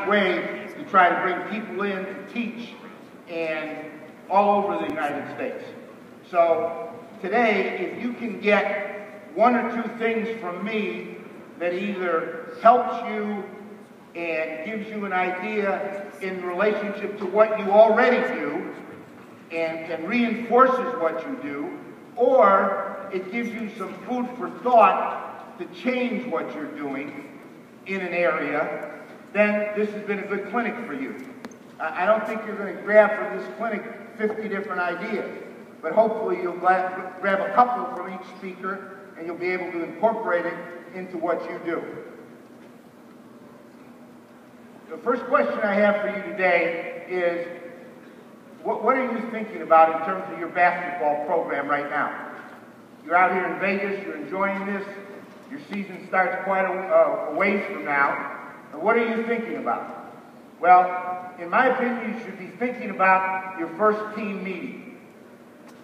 his way to try to bring people in to teach and all over the United States. So today, if you can get one or two things from me that either helps you and gives you an idea in relationship to what you already do and reinforces what you do, or it gives you some food for thought to change what you're doing in an area, then this has been a good clinic for you. I don't think you're going to grab from this clinic 50 different ideas, but hopefully you'll grab a couple from each speaker and you'll be able to incorporate it into what you do. The first question I have for you today is, what are you thinking about in terms of your basketball program right now? You're out here in Vegas, you're enjoying this, your season starts quite a ways from now. What are you thinking about? Well, in my opinion, you should be thinking about your first team meeting.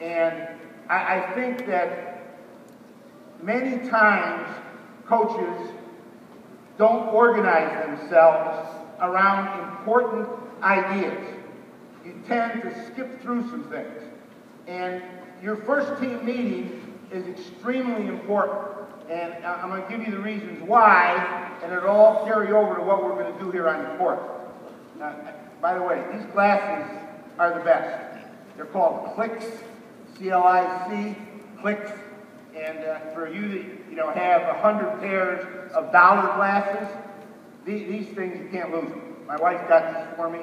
And I think that many times coaches don't organize themselves around important ideas. You tend to skip through some things. And your first team meeting is extremely important. And I'm going to give you the reasons why, and it'll all carry over to what we're going to do here on the court. By the way, these glasses are the best. They're called Clicks, C-L-I-C, Clicks. And for you that have 100 pairs of dollar glasses, these things, you can't lose them. My wife got these for me,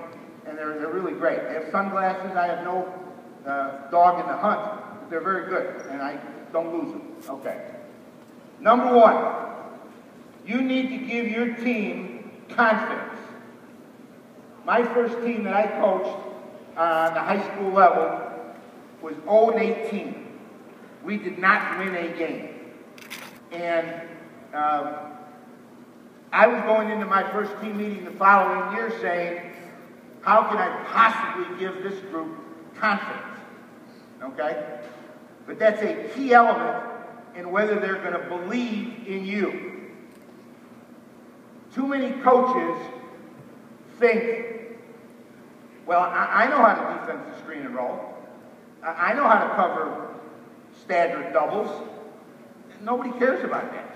and they're really great. They have sunglasses. I have no dog in the hunt, but they're very good, and I don't lose them. Okay. Number one, you need to give your team confidence. My first team that I coached on the high school level was 0-18. We did not win a game. And I was going into my first team meeting the following year saying, how can I possibly give this group confidence? Okay? But that's a key element in whether they're going to believe in you. Too many coaches think, well, I know how to defend the screen and roll. I know how to cover staggered doubles. Nobody cares about that.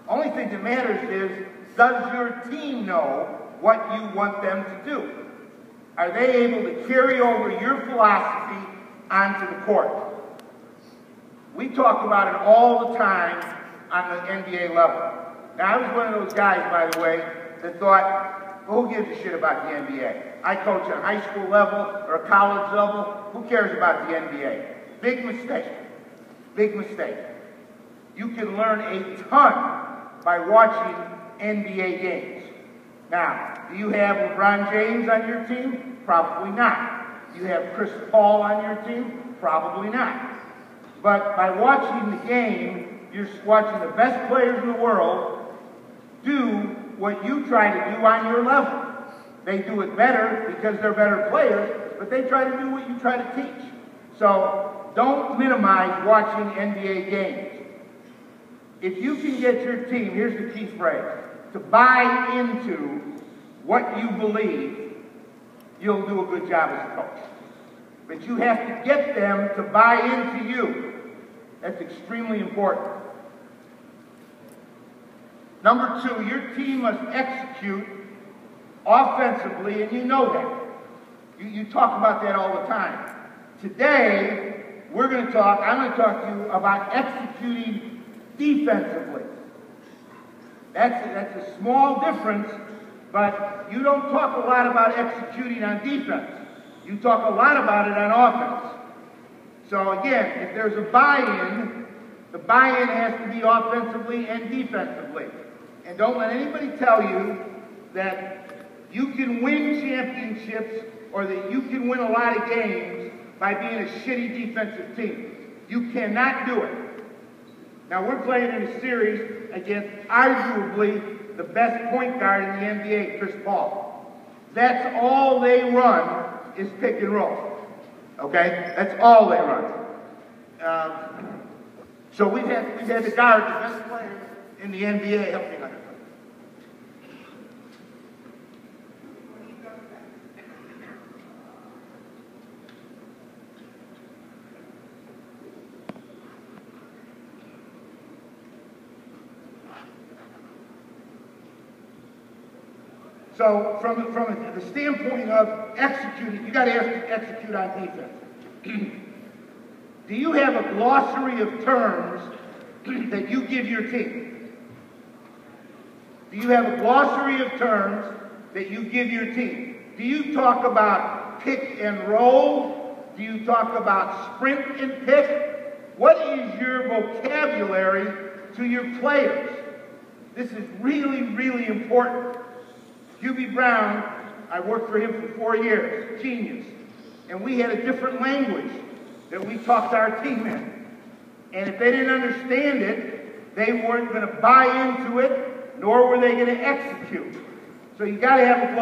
Only thing that matters is, does your team know what you want them to do? Are they able to carry over your philosophy onto the court? We talk about it all the time on the NBA level. Now, I was one of those guys, by the way, that thought, well, who gives a shit about the NBA? I coach on high school level or a college level. Who cares about the NBA? Big mistake. Big mistake. You can learn a ton by watching NBA games. Now, do you have LeBron James on your team? Probably not. Do you have Chris Paul on your team? Probably not. But by watching the game, you're watching the best players in the world do what you try to do on your level. They do it better because they're better players, but they try to do what you try to teach. So don't minimize watching NBA games. If you can get your team, here's the key phrase, to buy into what you believe, you'll do a good job as a coach. But you have to get them to buy into you. That's extremely important. Number two, your team must execute offensively, and you know that. You talk about that all the time. Today, I'm going to talk to you about executing defensively. That's a small difference, but you don't talk a lot about executing on defense. You talk a lot about it on offense. So again, if there's a buy-in, the buy-in has to be offensively and defensively. And don't let anybody tell you that you can win championships or that you can win a lot of games by being a shitty defensive team. You cannot do it. Now, we're playing in a series against arguably the best point guard in the NBA, Chris Paul. That's all they run is pick and roll. Okay? That's all they run. So we've had to guard the best player in the NBA. Help me, So from the standpoint of executing, you got to execute on defense. Do you have a glossary of terms that you give your team? Do you have a glossary of terms that you give your team? Do you talk about pick and roll? Do you talk about sprint and pick? What is your vocabulary to your players? This is really, really important. Hubie Brown, I worked for him for 4 years, genius. And we had a different language that we talked to our team in. And if they didn't understand it, they weren't going to buy into it, nor were they going to execute. So you got to have a